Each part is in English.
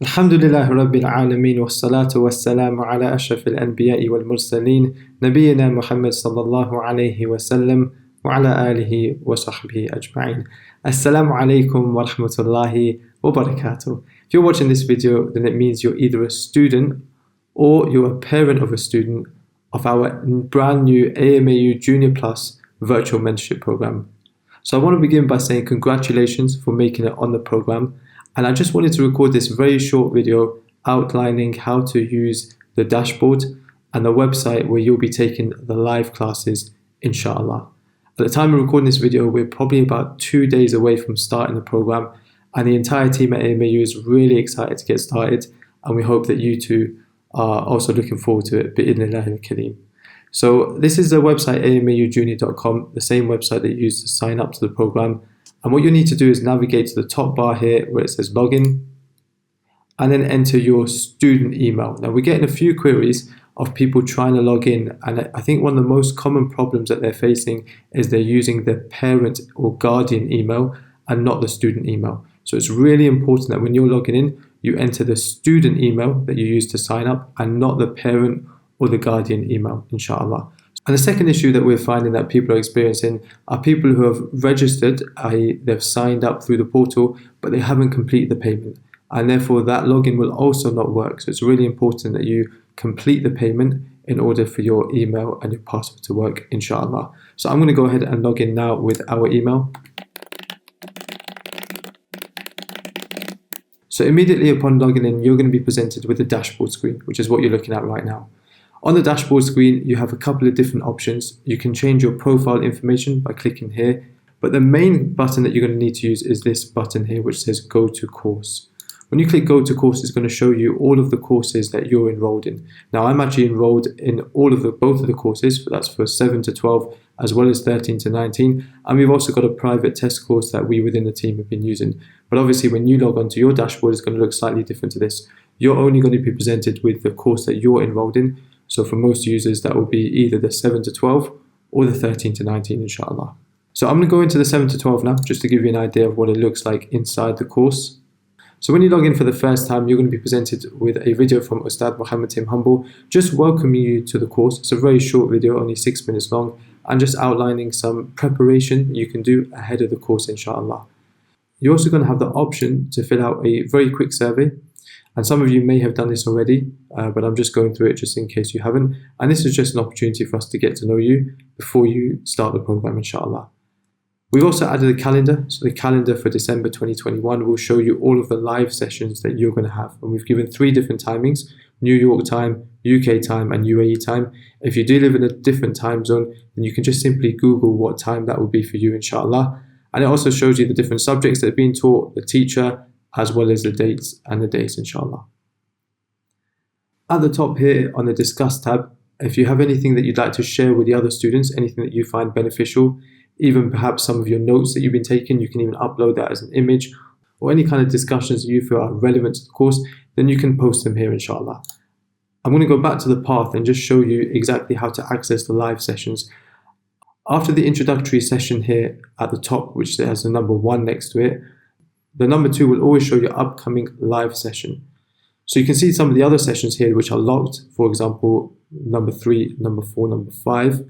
الحمد لله رب العالمين والصلاة والسلام على أشرف الأنبياء والمرسلين نبينا محمد صلى الله عليه وسلم وعلى آله وصحبه أجمعين. Assalamu alaikum wa rahmatullahi wa barakatuh. If you're watching this video, then it means you're either a student or you're a parent of a student of our brand new AMAU Junior Plus virtual mentorship program. So I want to begin by saying congratulations for making it on the program. And I just wanted to record this very short video outlining how to use the dashboard and the website where you'll be taking the live classes, inshallah. At the time of recording this video, we're probably about 2 days away from starting the program, and the entire team at AMAU is really excited to get started, and we hope that you too are also looking forward to it, bi'idhnillahi al-kareem. So this is the website amaujunior.com, the same website that you use to sign up to the program. And what you need to do is navigate to the top bar here where it says login, and then enter your student email. Now we're getting a few queries of people trying to log in, and I think one of the most common problems that they're facing is they're using their parent or guardian email and not the student email. So it's really important that when you're logging in, you enter the student email that you use to sign up and not the parent or the guardian email, inshallah. And the second issue that we're finding that people are experiencing are people who have registered, i.e. they've signed up through the portal, but they haven't completed the payment. And therefore that login will also not work. So it's really important that you complete the payment in order for your email and your password to work, inshallah. So I'm going to go ahead and log in now with our email. So immediately upon logging in, you're going to be presented with a dashboard screen, which is what you're looking at right now. On the dashboard screen, you have a couple of different options. You can change your profile information by clicking here, but the main button that you're going to need to use is this button here, which says Go to Course. When you click Go to Course, it's going to show you all of the courses that you're enrolled in. Now, I'm actually enrolled in both of the courses, that's for 7 to 12, as well as 13 to 19, and we've also got a private test course that we within the team have been using. But obviously, when you log onto your dashboard, it's going to look slightly different to this. You're only going to be presented with the course that you're enrolled in. So for most users, that will be either the 7 to 12 or the 13 to 19, inshallah. So I'm going to go into the 7 to 12 now, just to give you an idea of what it looks like inside the course. So when you log in for the first time, you're going to be presented with a video from Ustad Muhammad Tim Humble, just welcoming you to the course. It's a very short video, only 6 minutes long, and just outlining some preparation you can do ahead of the course, inshallah. You're also going to have the option to fill out a very quick survey. And some of you may have done this already, but I'm just going through it just in case you haven't. And this is just an opportunity for us to get to know you before you start the program, inshallah. We've also added a calendar. So the calendar for December 2021 will show you all of the live sessions that you're going to have. And we've given 3 different timings: New York time, UK time, and UAE time. If you do live in a different time zone, then you can just simply Google what time that will be for you, inshallah. And it also shows you the different subjects that are being taught, the teacher, as well as the dates and the days, inshallah. At the top here on the Discuss tab, if you have anything that you'd like to share with the other students, anything that you find beneficial, even perhaps some of your notes that you've been taking, you can even upload that as an image, or any kind of discussions that you feel are relevant to the course, then you can post them here, inshallah. I'm going to go back to the path and just show you exactly how to access the live sessions. After the introductory session here at the top, which has the number 1 next to it, the number 2 will always show your upcoming live session. So you can see some of the other sessions here which are locked, for example, number 3, number 4, number 5.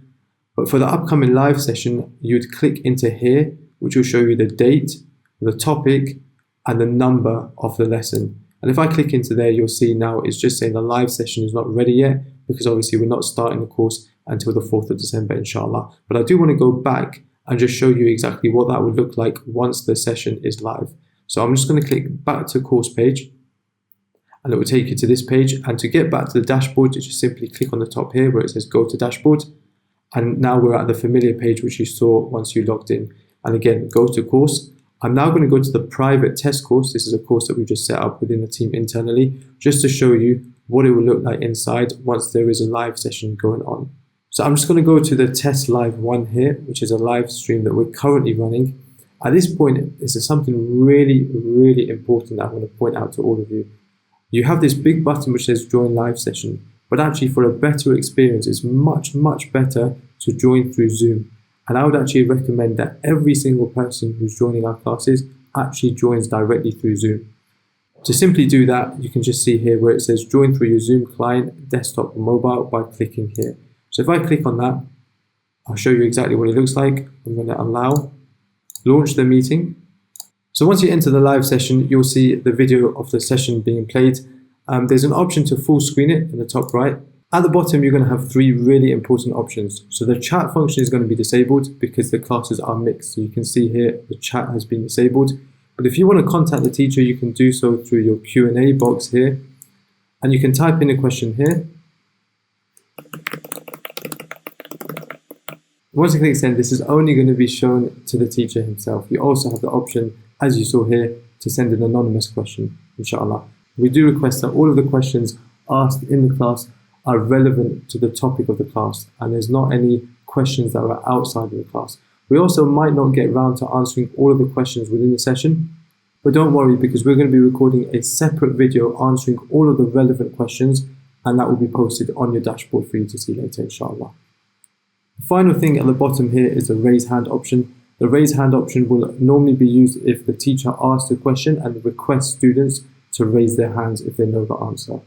But for the upcoming live session, you'd click into here, which will show you the date, the topic, and the number of the lesson. And if I click into there, you'll see now it's just saying the live session is not ready yet, because obviously we're not starting the course until the 4th of December, inshallah. But I do want to go back and just show you exactly what that would look like once the session is live. So I'm just going to click back to course page, and it will take you to this page. And to get back to the dashboard, you just simply click on the top here where it says Go to Dashboard. And now we're at the familiar page which you saw once you logged in. And again, go to course. I'm now going to go to the private test course. This is a course that we just set up within the team internally, just to show you what it will look like inside once there is a live session going on. So I'm just going to go to the test live 1 here, which is a live stream that we're currently running. At this point, this is something really, really important that I want to point out to all of you. You have this big button which says Join Live Session, but actually for a better experience, it's much, much better to join through Zoom. And I would actually recommend that every single person who's joining our classes actually joins directly through Zoom. To simply do that, you can just see here where it says join through your Zoom client, desktop or mobile by clicking here. So if I click on that, I'll show you exactly what it looks like. I'm going to allow, launch the meeting. So once you enter the live session, you'll see the video of the session being played. There's an option to full screen it in the top right. At the bottom, you're going to have three really important options. So the chat function is going to be disabled because the classes are mixed. So you can see here the chat has been disabled. But if you want to contact the teacher, you can do so through your Q&A box here. And you can type in a question here. Once you click send, this is only going to be shown to the teacher himself. You also have the option, as you saw here, to send an anonymous question, inshallah. We do request that all of the questions asked in the class are relevant to the topic of the class, and there's not any questions that are outside of the class. We also might not get round to answering all of the questions within the session, but don't worry, because we're going to be recording a separate video answering all of the relevant questions, and that will be posted on your dashboard for you to see later, inshallah. The final thing at the bottom here is the raise hand option. The raise hand option will normally be used if the teacher asks a question and requests students to raise their hands if they know the answer.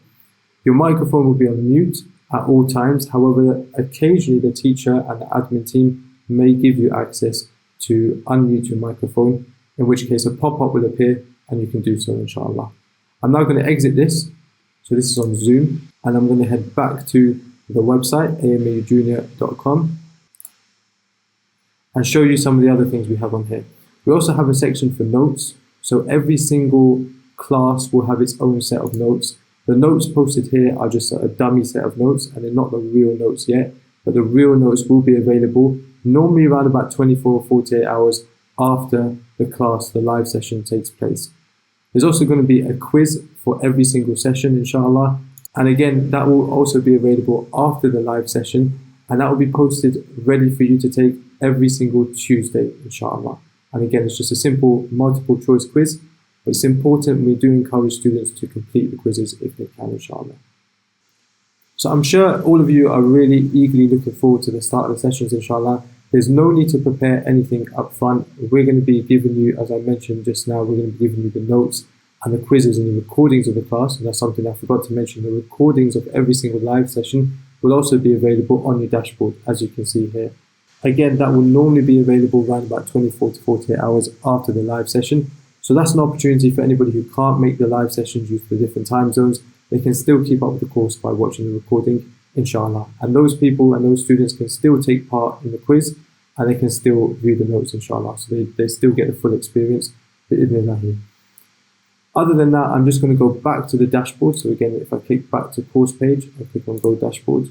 Your microphone will be on mute at all times. However, occasionally the teacher and the admin team may give you access to unmute your microphone, in which case a pop-up will appear and you can do so, inshallah. I'm now going to exit this. So this is on Zoom, and I'm going to head back to the website, amaujunior.com, and show you some of the other things we have on here. We also have a section for notes. So every single class will have its own set of notes. The notes posted here are just a dummy set of notes, and they're not the real notes yet, but the real notes will be available normally around about 24 or 48 hours after the class, the live session takes place. There's also going to be a quiz for every single session, inshallah. And again, that will also be available after the live session, and that will be posted ready for you to take every single Tuesday, inshallah. And again, it's just a simple multiple choice quiz, but it's important. We do encourage students to complete the quizzes if they can, inshallah. So I'm sure all of you are really eagerly looking forward to the start of the sessions, inshallah. There's no need to prepare anything up front. We're going to be giving you, as I mentioned just now, we're going to be giving you the notes and the quizzes and the recordings of the class. And that's something I forgot to mention. The recordings of every single live session will also be available on your dashboard, as you can see here. Again, that will normally be available around about 24 to 48 hours after the live session. So that's an opportunity for anybody who can't make the live sessions due to the different time zones. They can still keep up with the course by watching the recording, inshallah. And those people and those students can still take part in the quiz, and they can still view the notes, inshallah. So they still get the full experience. Other than that, I'm just going to go back to the dashboard. So again, if I click back to course page, I click on Go Dashboard.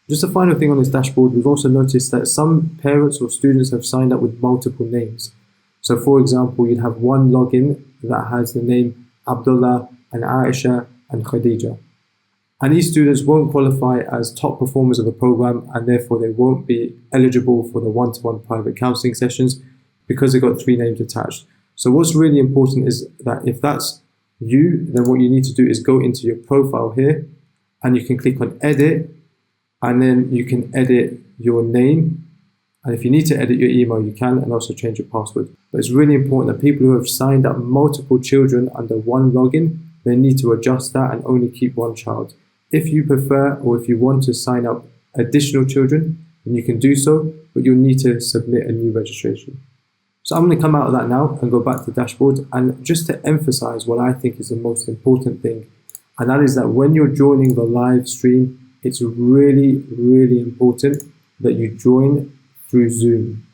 Just a final thing on this dashboard, we've also noticed that some parents or students have signed up with multiple names. So for example, you'd have one login that has the name Abdullah and Aisha and Khadija. And these students won't qualify as top performers of the program, and therefore they won't be eligible for the one-to-one private counseling sessions because they've got three names attached. So what's really important is that if that's you, then what you need to do is go into your profile here, and you can click on edit, and then you can edit your name. And if you need to edit your email, you can, and also change your password. But it's really important that people who have signed up multiple children under one login, they need to adjust that and only keep one child. If you prefer, or if you want to sign up additional children, then you can do so, but you'll need to submit a new registration. So I'm going to come out of that now and go back to the dashboard, and just to emphasize what I think is the most important thing, and that is that when you're joining the live stream, it's really, really important that you join through Zoom.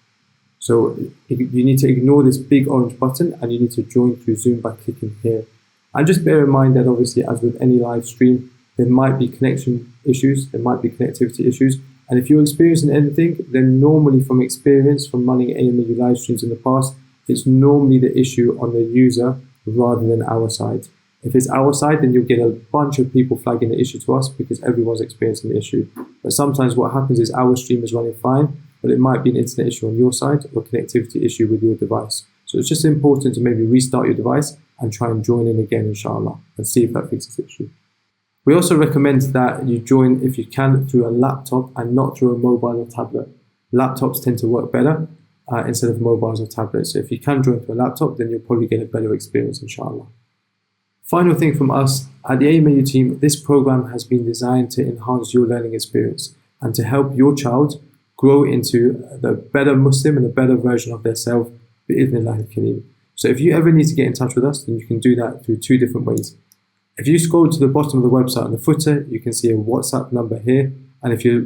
So you need to ignore this big orange button, and you need to join through Zoom by clicking here. And just bear in mind that obviously, as with any live stream, there might be connection issues, there might be connectivity issues. And if you're experiencing anything, then normally from experience from running AMAU live streams in the past, it's normally the issue on the user rather than our side. If it's our side, then you'll get a bunch of people flagging the issue to us because everyone's experiencing the issue. But sometimes what happens is our stream is running fine, but it might be an internet issue on your side or connectivity issue with your device. So it's just important to maybe restart your device and try and join in again, inshallah, and see if that fixes the issue. We also recommend that you join, if you can, through a laptop and not through a mobile or tablet. Laptops tend to work better instead of mobiles or tablets. So if you can join through a laptop, then you'll probably get a better experience, inshallah. Final thing from us, at the AMAU team, this program has been designed to enhance your learning experience and to help your child grow into the better Muslim and a better version of themselves, bi'idhnillahi kareem. So if you ever need to get in touch with us, then you can do that through two different ways. If you scroll to the bottom of the website on the footer, you can see a WhatsApp number here. And if you're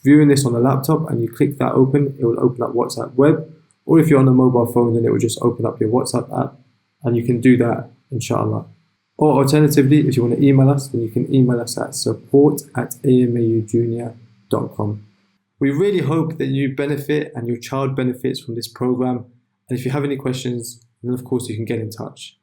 viewing this on a laptop and you click that open, it will open up WhatsApp web. Or if you're on a mobile phone, then it will just open up your WhatsApp app. And you can do that, inshallah. Or alternatively, if you want to email us, then you can email us at support@amaujunior.com. We really hope that you benefit and your child benefits from this program. And if you have any questions, then of course you can get in touch.